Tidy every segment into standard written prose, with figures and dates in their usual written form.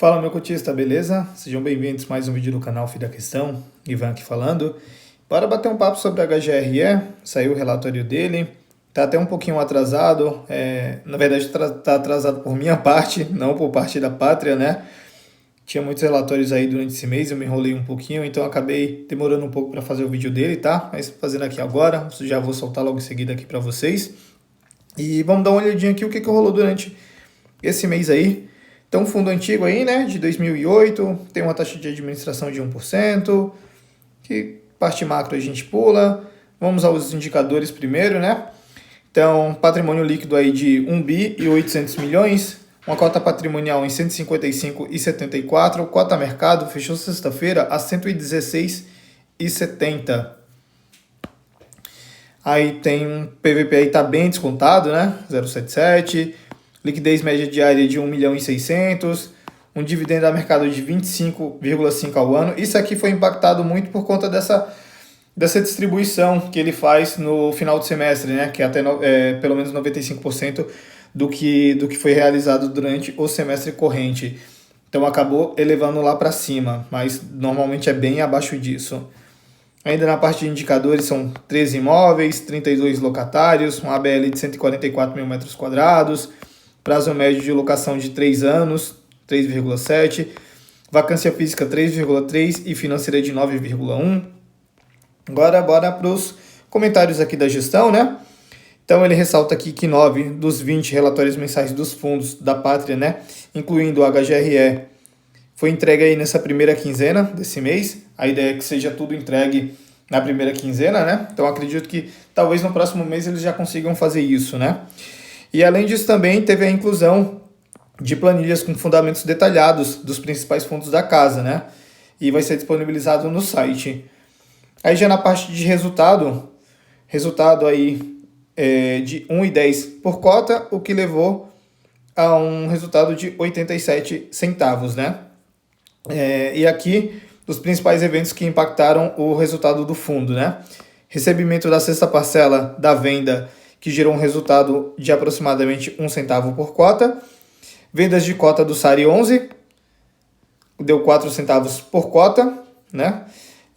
Fala, meu cotista, beleza? Sejam bem-vindos a mais um vídeo do canal Fim da Questão. Ivan aqui falando. Para bater um papo sobre a HGRE, saiu o relatório dele. Tá até um pouquinho atrasado. Na verdade, tá atrasado por minha parte, não por parte da Pátria, né? Tinha muitos relatórios aí durante esse mês, eu me enrolei um pouquinho, então acabei demorando um pouco para fazer o vídeo dele, tá? Mas fazendo aqui agora, já vou soltar logo em seguida aqui para vocês. E vamos dar uma olhadinha aqui o que rolou durante esse mês aí. Então, fundo antigo aí, né, de 2008, tem uma taxa de administração de 1%, que parte macro a gente pula. Vamos aos indicadores primeiro, né? Então, patrimônio líquido aí de 1 bi e 800 milhões, uma cota patrimonial em 155,74, cota mercado fechou sexta-feira a 116,70. Aí tem um PVP aí tá bem descontado, né? 0,77. Liquidez média diária de 1.600.000, um dividendo a mercado de 25,5 ao ano. Isso aqui foi impactado muito por conta dessa distribuição que ele faz no final do semestre, né? Que é até pelo menos 95% do que foi realizado durante o semestre corrente. Então acabou elevando lá para cima, mas normalmente é bem abaixo disso. Ainda na parte de indicadores são 13 imóveis, 32 locatários, um ABL de 144 mil metros quadrados, prazo médio de locação de 3 anos, 3,7, vacância física 3,3 e financeira de 9,1. Agora, bora para os comentários aqui da gestão, né? Então, ele ressalta aqui que 9 dos 20 relatórios mensais dos fundos da Pátria, né, incluindo o HGRE, foi entregue aí nessa primeira quinzena desse mês. A ideia é que seja tudo entregue na primeira quinzena, né? Então, acredito que talvez no próximo mês eles já consigam fazer isso, né? E além disso também teve a inclusão de planilhas com fundamentos detalhados dos principais fundos da casa, né? E vai ser disponibilizado no site. Aí já na parte de resultado aí de 1,10 por cota, o que levou a um resultado de 87 centavos, né? E aqui os principais eventos que impactaram o resultado do fundo, né? Recebimento da sexta parcela da venda, que gerou um resultado de aproximadamente 1 centavo por cota. Vendas de cota do SARI 11, deu 4 centavos por cota, né?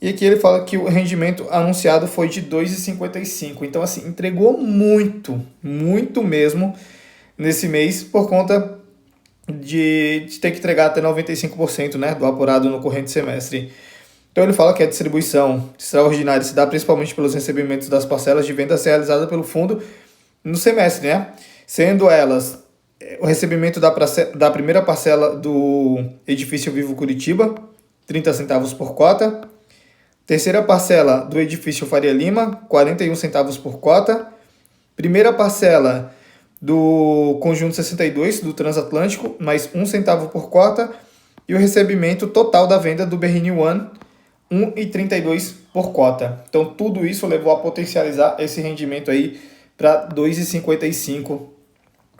E aqui ele fala que o rendimento anunciado foi de 2,55. Então, assim, entregou muito mesmo nesse mês por conta de ter que entregar até 95%, né, do apurado no corrente semestre. Então ele fala que a distribuição extraordinária se dá principalmente pelos recebimentos das parcelas de vendas realizadas pelo fundo no semestre, né? Sendo elas o recebimento da primeira parcela do edifício Vivo Curitiba, 30 centavos por cota. Terceira parcela do edifício Faria Lima, 41 centavos por cota. Primeira parcela do Conjunto 62, do Transatlântico, mais 1 centavo por cota. E o recebimento total da venda do Berrini One, 1,32 por cota. Então, tudo isso levou a potencializar esse rendimento aí para 2,55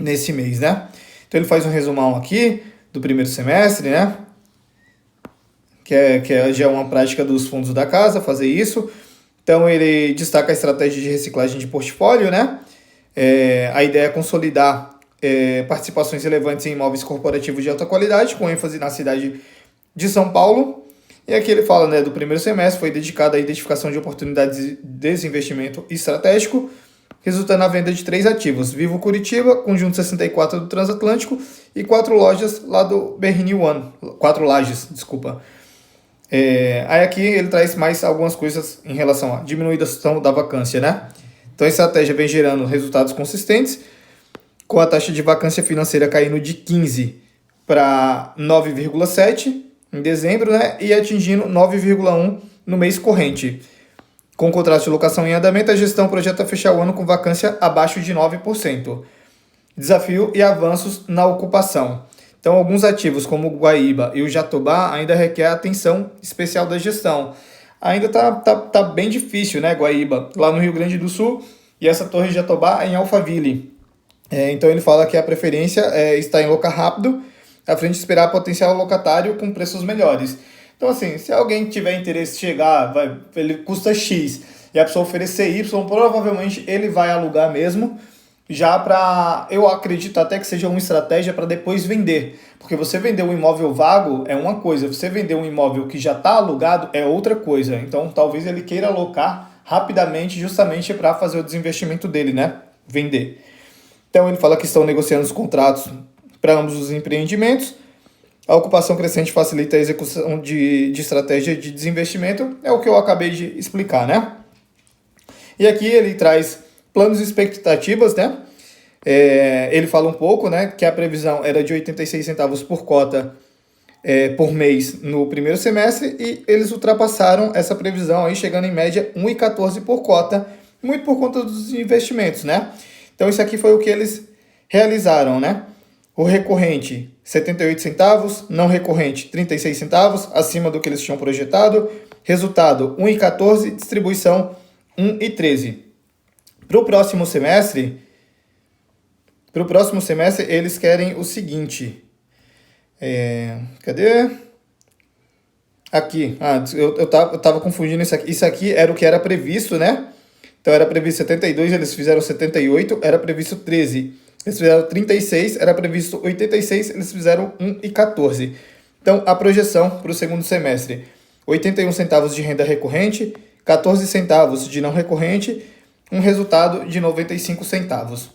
nesse mês, né? Então, ele faz um resumão aqui do primeiro semestre, né? Que já é uma prática dos fundos da casa, fazer isso. Então, ele destaca a estratégia de reciclagem de portfólio, né? A ideia é consolidar participações relevantes em imóveis corporativos de alta qualidade, com ênfase na cidade de São Paulo. E aqui ele fala, né, do primeiro semestre foi dedicado à identificação de oportunidades de desinvestimento estratégico, resultando na venda de 3 ativos: Vivo Curitiba, Conjunto 64 do Transatlântico e 4 lojas lá do Berrini One, 4 lajes, desculpa. Aí aqui ele traz mais algumas coisas em relação à diminuição da vacância, né? Então a estratégia vem gerando resultados consistentes, com a taxa de vacância financeira caindo de 15 para 9,7 em dezembro, né? E atingindo 9,1 no mês corrente. Com o contrato de locação em andamento, a gestão projeta fechar o ano com vacância abaixo de 9%. Desafio e avanços na ocupação. Então, alguns ativos, como o Guaíba e o Jatobá, ainda requer atenção especial da gestão. Ainda tá bem difícil, né, Guaíba, lá no Rio Grande do Sul, e essa torre de Jatobá em Alphaville. Então, ele fala que a preferência está em locar rápido, à frente de esperar potencial locatário com preços melhores. Então, assim, se alguém tiver interesse de chegar, ele custa X, e a pessoa oferecer Y, provavelmente ele vai alugar mesmo, já para, eu acredito até que seja uma estratégia para depois vender. Porque você vender um imóvel vago é uma coisa, você vender um imóvel que já está alugado é outra coisa. Então talvez ele queira alocar rapidamente justamente para fazer o desinvestimento dele, né? Vender. Então ele fala que estão negociando os contratos para ambos os empreendimentos. A ocupação crescente facilita a execução de estratégia de desinvestimento, é o que eu acabei de explicar, né? E aqui ele traz planos e expectativas, né? Ele fala um pouco, né, que a previsão era de 86 centavos por cota por mês no primeiro semestre e eles ultrapassaram essa previsão aí, chegando em média 1,14 por cota, muito por conta dos investimentos, né? Então isso aqui foi o que eles realizaram, né? O recorrente, 78 centavos, não recorrente, 36 centavos, acima do que eles tinham projetado. Resultado, 1,14, distribuição 1,13. Para o próximo semestre, eles querem o seguinte. Cadê? Aqui. Eu tava confundindo isso aqui. Isso aqui era o que era previsto, né? Então era previsto 72, eles fizeram 78, era previsto 13. Eles fizeram 36, era previsto 86, eles fizeram 1,14. Então a projeção para o segundo semestre: 81 centavos de renda recorrente, 14 centavos de não recorrente, um resultado de 95 centavos.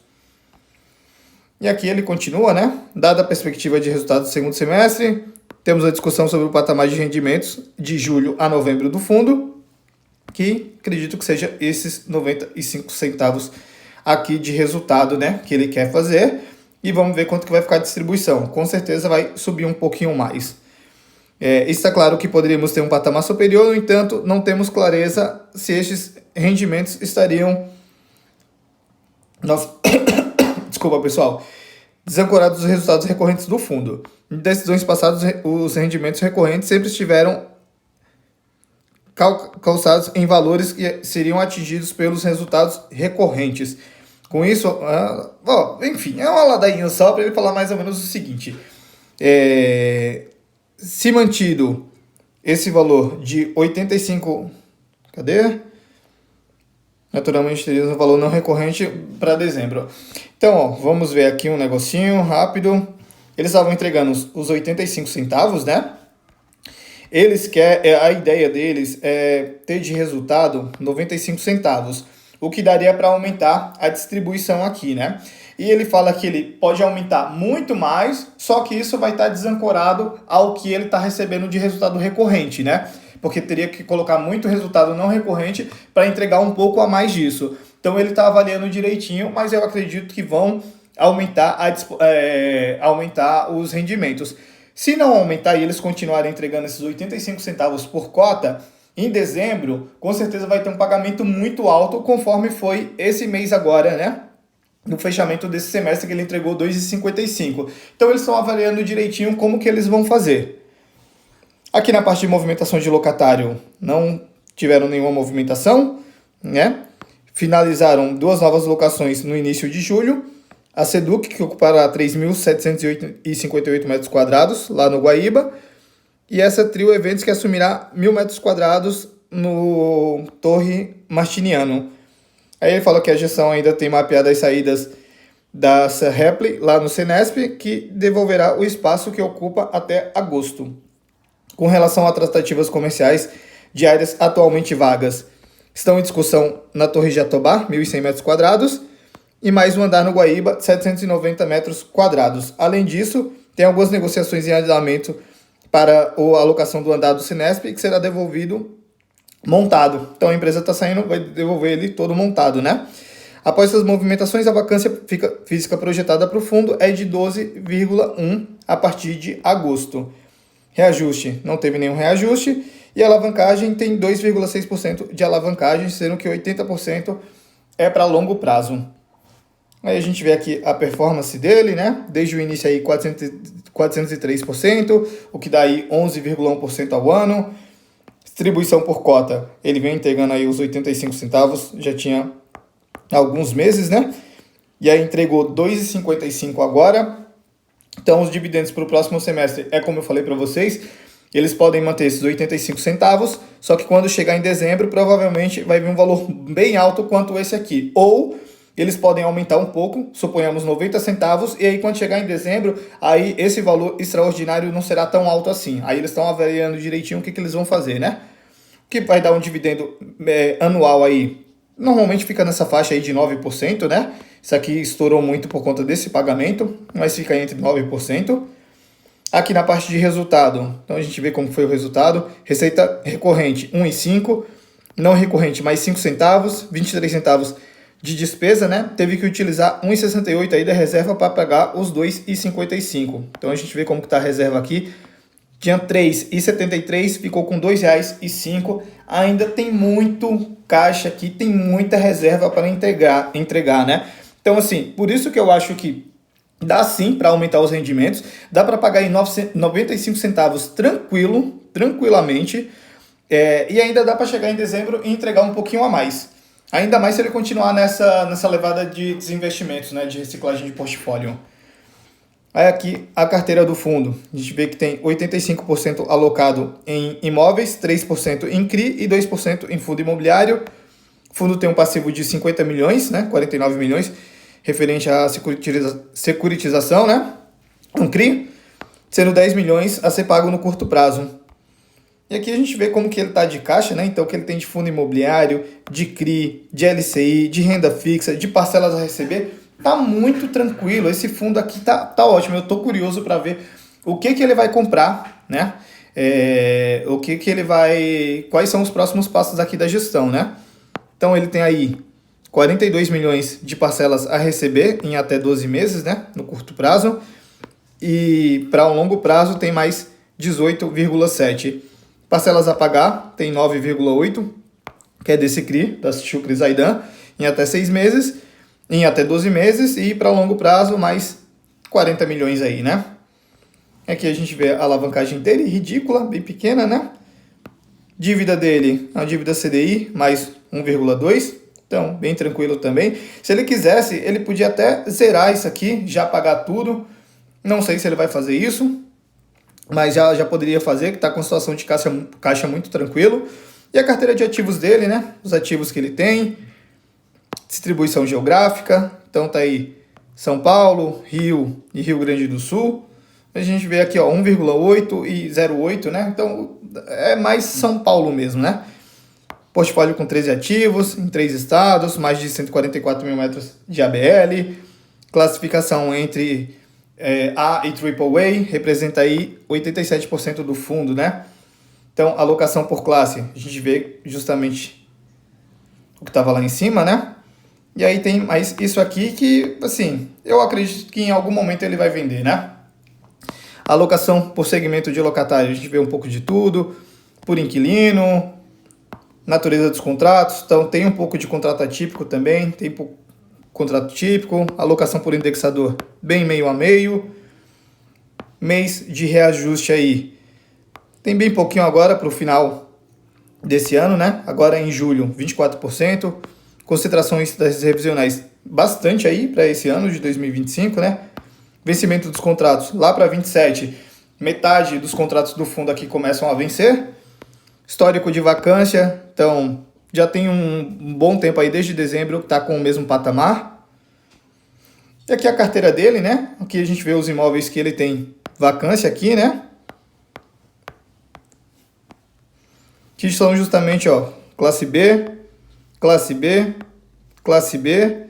E aqui ele continua, né? Dada a perspectiva de resultado do segundo semestre, temos a discussão sobre o patamar de rendimentos de julho a novembro do fundo, que acredito que seja esses 95 centavos aqui de resultado, né? Que ele quer fazer. E vamos ver quanto que vai ficar a distribuição. Com certeza vai subir um pouquinho mais. Está claro que poderíamos ter um patamar superior, no entanto, não temos clareza se estes rendimentos estariam... Nossa... Desculpa, pessoal. Desancorados dos resultados recorrentes do fundo. Em decisões passadas, os rendimentos recorrentes sempre estiveram calçados em valores que seriam atingidos pelos resultados recorrentes. Com isso, enfim, é uma ladainha só para ele falar mais ou menos o seguinte. Se mantido esse valor de 85... Cadê? Naturalmente teria um valor não recorrente para dezembro. Então, vamos ver aqui um negocinho rápido. Eles estavam entregando os 85 centavos, né? A ideia deles é ter de resultado 95 centavos, o que daria para aumentar a distribuição aqui, né? E ele fala que ele pode aumentar muito mais, só que isso vai estar desancorado ao que ele está recebendo de resultado recorrente, né? Porque teria que colocar muito resultado não recorrente para entregar um pouco a mais disso. Então ele está avaliando direitinho, mas eu acredito que vão aumentar os rendimentos. Se não aumentar e eles continuarem entregando esses 85 centavos por cota, em dezembro, com certeza vai ter um pagamento muito alto, conforme foi esse mês agora, né? No fechamento desse semestre que ele entregou 2,55. Então eles estão avaliando direitinho como que eles vão fazer. Aqui na parte de movimentação de locatário, não tiveram nenhuma movimentação, né? Finalizaram 2 novas locações no início de julho. A Seduc, que ocupará 3.758 metros quadrados, lá no Guaíba. E essa Trio Eventos, que assumirá 1.000 metros quadrados no Torre Martiniano. Aí ele falou que a gestão ainda tem mapeado as saídas da Serrepli, lá no Senesp, que devolverá o espaço que ocupa até agosto. Com relação a tratativas comerciais de áreas atualmente vagas, estão em discussão na Torre Jatobá, 1.100 metros quadrados, e mais um andar no Guaíba, 790 metros quadrados. Além disso, tem algumas negociações em andamento para a alocação do andar do Senesp, que será devolvido montado. Então a empresa está saindo, vai devolver ele todo montado, né? Após essas movimentações, a vacância física projetada para o fundo é de 12,1 a partir de agosto. Reajuste, não teve nenhum reajuste. E a alavancagem tem 2,6% de alavancagem, sendo que 80% é para longo prazo. Aí a gente vê aqui a performance dele, né? Desde o início aí 403%, o que dá aí 11,1% ao ano. Distribuição por cota, ele vem entregando aí os 85 centavos, já tinha alguns meses, né? E aí entregou 2,55 agora. Então os dividendos para o próximo semestre é como eu falei para vocês, eles podem manter esses 85 centavos, só que quando chegar em dezembro, provavelmente vai vir um valor bem alto quanto esse aqui. Ou eles podem aumentar um pouco, suponhamos 90 centavos, e aí quando chegar em dezembro, aí esse valor extraordinário não será tão alto assim. Aí eles estão avaliando direitinho o que eles vão fazer, né? Que vai dar um dividendo anual aí, normalmente fica nessa faixa aí de 9%, né? Isso aqui estourou muito por conta desse pagamento, mas fica entre 9%. Aqui na parte de resultado, então a gente vê como foi o resultado. Receita recorrente 1,5, não recorrente mais 5 centavos, 23 centavos de despesa, né? Teve que utilizar 1,68 aí da reserva para pagar os 2,55. Então a gente vê como que tá a reserva aqui. Tinha 3,73, ficou com R$ 2,05. Ainda tem muito caixa aqui, tem muita reserva para entregar, né? Então assim, por isso que eu acho que dá sim para aumentar os rendimentos, dá para pagar em 95 centavos tranquilamente, e ainda dá para chegar em dezembro e entregar um pouquinho a mais. Ainda mais se ele continuar nessa levada de desinvestimentos, né, de reciclagem de portfólio. Aí aqui a carteira do fundo, a gente vê que tem 85% alocado em imóveis, 3% em CRI e 2% em fundo imobiliário. O fundo tem um passivo de 50 milhões, né, 49 milhões, referente à securitização, né? Um CRI, sendo 10 milhões a ser pago no curto prazo. E aqui a gente vê como que ele está de caixa, né? Então, o que ele tem de fundo imobiliário, de CRI, de LCI, de renda fixa, de parcelas a receber, tá muito tranquilo. Esse fundo aqui tá ótimo. Eu tô curioso para ver o que ele vai comprar, né? O que ele vai... Quais são os próximos passos aqui da gestão, né? Então, ele tem aí 42 milhões de parcelas a receber em até 12 meses, né, no curto prazo. E para um longo prazo tem mais 18,7. Parcelas a pagar tem 9,8, que é desse CRI, da Shukri Zaidan, em até 6 meses, em até 12 meses. E para um longo prazo mais 40 milhões aí, né. Aqui a gente vê a alavancagem dele, ridícula, bem pequena, né. Dívida dele, a dívida CDI, mais 1,2. Então, bem tranquilo também. Se ele quisesse, ele podia até zerar isso aqui, já pagar tudo. Não sei se ele vai fazer isso, mas já poderia fazer, que está com situação de caixa muito tranquilo. E a carteira de ativos dele, né? Os ativos que ele tem, distribuição geográfica. Então tá aí São Paulo, Rio e Rio Grande do Sul. A gente vê aqui, ó, 1,8 e 0,8, né? Então é mais São Paulo mesmo, né? Portfólio com 13 ativos, em 3 estados, mais de 144 mil metros de ABL. Classificação entre A e AAA, representa aí 87% do fundo, né? Então, alocação por classe, a gente vê justamente o que estava lá em cima, né? E aí tem mais isso aqui que, assim, eu acredito que em algum momento ele vai vender, né? Alocação por segmento de locatário, a gente vê um pouco de tudo, por inquilino, natureza dos contratos, então tem um pouco de contrato atípico também, tem contrato típico, alocação por indexador bem meio a meio, mês de reajuste aí, tem bem pouquinho agora para o final desse ano, né? Agora em julho, 24%, concentrações das revisionais bastante aí para esse ano de 2025, né? Vencimento dos contratos lá para 27, metade dos contratos do fundo aqui começam a vencer. Histórico de vacância, então já tem um bom tempo aí, desde dezembro, que está com o mesmo patamar. E aqui a carteira dele, né? Aqui a gente vê os imóveis que ele tem vacância aqui, né? Que são justamente, ó, classe B, classe B, classe B.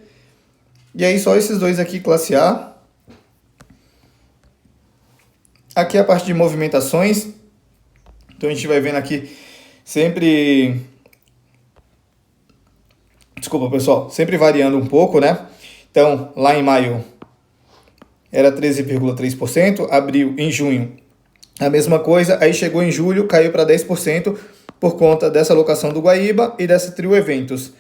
E aí só esses dois aqui, classe A. Aqui a parte de movimentações. Então a gente vai vendo aqui sempre... Desculpa, pessoal. Sempre variando um pouco, né? Então, lá em maio era 13,3%. Abril, em junho, a mesma coisa. Aí chegou em julho, caiu para 10% por conta dessa alocação do Guaíba e dessa Trio Eventos.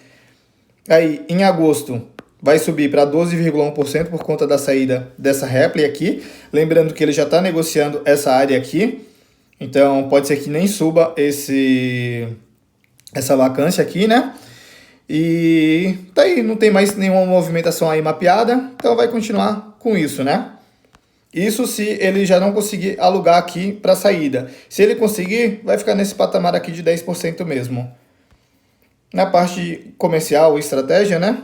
Aí, em agosto, vai subir para 12,1% por conta da saída dessa réplica aqui. Lembrando que ele já está negociando essa área aqui. Então, pode ser que nem suba essa vacância aqui, né? E tá aí, não tem mais nenhuma movimentação aí mapeada. Então, vai continuar com isso, né? Isso se ele já não conseguir alugar aqui para saída. Se ele conseguir, vai ficar nesse patamar aqui de 10% mesmo. Na parte comercial e estratégia, né?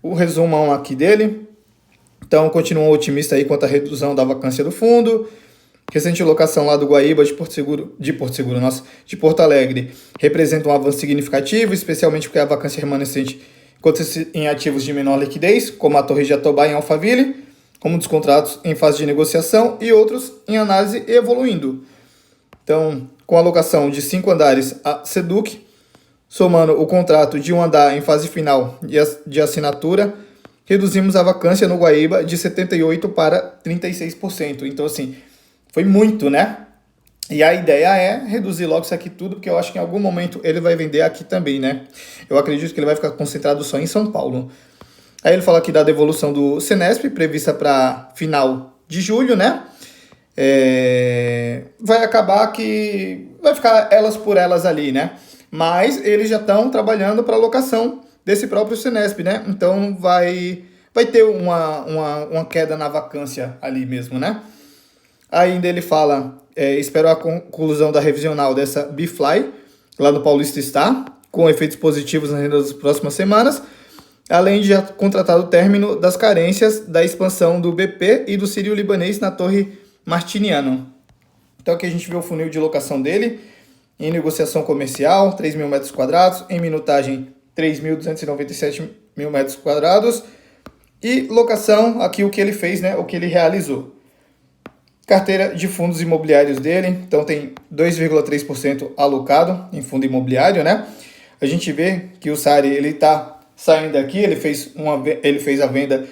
o resumão aqui dele. Então, continuam otimista aí quanto à redução da vacância do fundo. Recente locação lá do Guaíba de Porto Alegre, representa um avanço significativo, especialmente porque a vacância remanescente encontra-se em ativos de menor liquidez, como a Torre Jatobá em Alphaville, como dos contratos em fase de negociação e outros em análise e evoluindo. Então, com a locação de 5 andares a Seduc, somando o contrato de um andar em fase final de assinatura, reduzimos a vacância no Guaíba de 78% para 36%. Então, assim, foi muito, né? E a ideia é reduzir logo isso aqui tudo, porque eu acho que em algum momento ele vai vender aqui também, né? Eu acredito que ele vai ficar concentrado só em São Paulo. Aí ele fala aqui da devolução do Senesp, prevista para final de julho, né? Vai acabar que vai ficar elas por elas ali, né? Mas eles já estão trabalhando para alocação desse próprio Senesp, né? Então vai ter uma queda na vacância ali mesmo, né? Ainda ele fala, espero a conclusão da revisional dessa Bfly, lá no Paulista Star, com efeitos positivos nas próximas semanas, além de já contratar o término das carências da expansão do BP e do Sírio-Libanês na Torre Martiniano. Então aqui a gente vê o funil de locação dele, em negociação comercial, 3 mil metros quadrados, em minutagem, 3.297 mil metros quadrados, e locação, aqui o que ele fez, né, o que ele realizou. Carteira de fundos imobiliários dele, então tem 2,3% alocado em fundo imobiliário, né? A gente vê que o Sari, ele está saindo aqui, ele fez a venda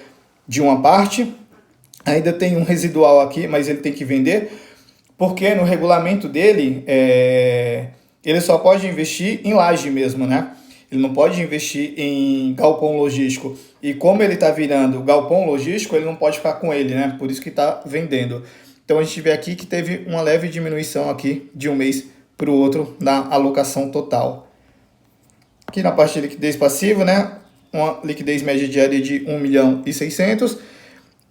de uma parte, ainda tem um residual aqui, mas ele tem que vender, porque no regulamento dele, ele só pode investir em laje mesmo, né? Ele não pode investir em galpão logístico. E como ele está virando galpão logístico, ele não pode ficar com ele, né? Por isso que está vendendo. Então a gente vê aqui que teve uma leve diminuição aqui de um mês para o outro na alocação total. Aqui na parte de liquidez passiva, né? Uma liquidez média diária de 1.600.000.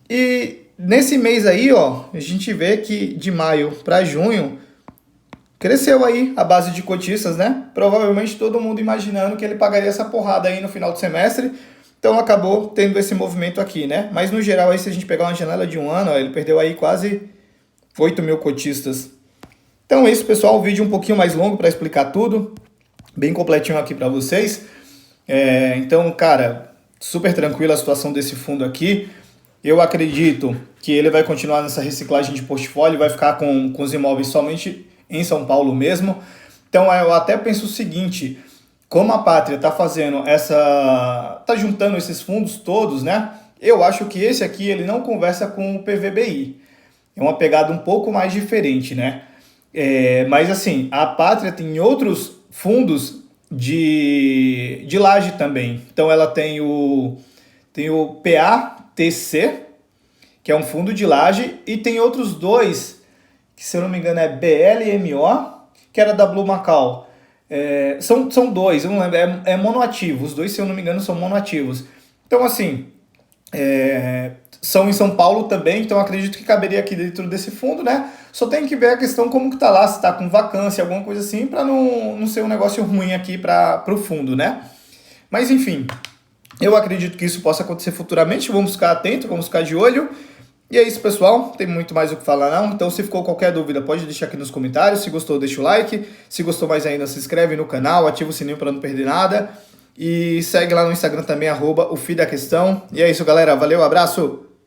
E nesse mês aí, ó, a gente vê que de maio para junho cresceu aí a base de cotistas, né? Provavelmente todo mundo imaginando que ele pagaria essa porrada aí no final do semestre. Então acabou tendo esse movimento aqui, né? Mas no geral aí, se a gente pegar uma janela de um ano, ó, ele perdeu aí quase 8 mil cotistas. Então é isso, pessoal. Um vídeo um pouquinho mais longo para explicar tudo. Bem completinho aqui para vocês. Então, cara, super tranquila a situação desse fundo aqui. Eu acredito que ele vai continuar nessa reciclagem de portfólio, vai ficar com os imóveis somente em São Paulo mesmo. Então eu até penso o seguinte, como a Pátria está fazendo tá juntando esses fundos todos, né? Eu acho que esse aqui ele não conversa com o PVBI. É uma pegada um pouco mais diferente, né? Mas assim, a Pátria tem outros fundos de laje também. Então ela tem o PATC, que é um fundo de laje, e tem outros dois, que se eu não me engano é BLMO, que era da Blue Macau. São dois, eu não lembro, é monoativo, os dois, se eu não me engano, são monoativos. Então assim, são em São Paulo também, então acredito que caberia aqui dentro desse fundo, né? Só tem que ver a questão como que tá lá, se tá com vacância, alguma coisa assim, para não ser um negócio ruim aqui para o fundo, né? Mas enfim, eu acredito que isso possa acontecer futuramente, vamos ficar atentos, vamos ficar de olho. E é isso, pessoal, não tem muito mais o que falar não, então se ficou qualquer dúvida pode deixar aqui nos comentários, se gostou deixa o like, se gostou mais ainda se inscreve no canal, ativa o sininho para não perder nada. E segue lá no Instagram também, @o Fi da Questão. E é isso, galera. Valeu, abraço!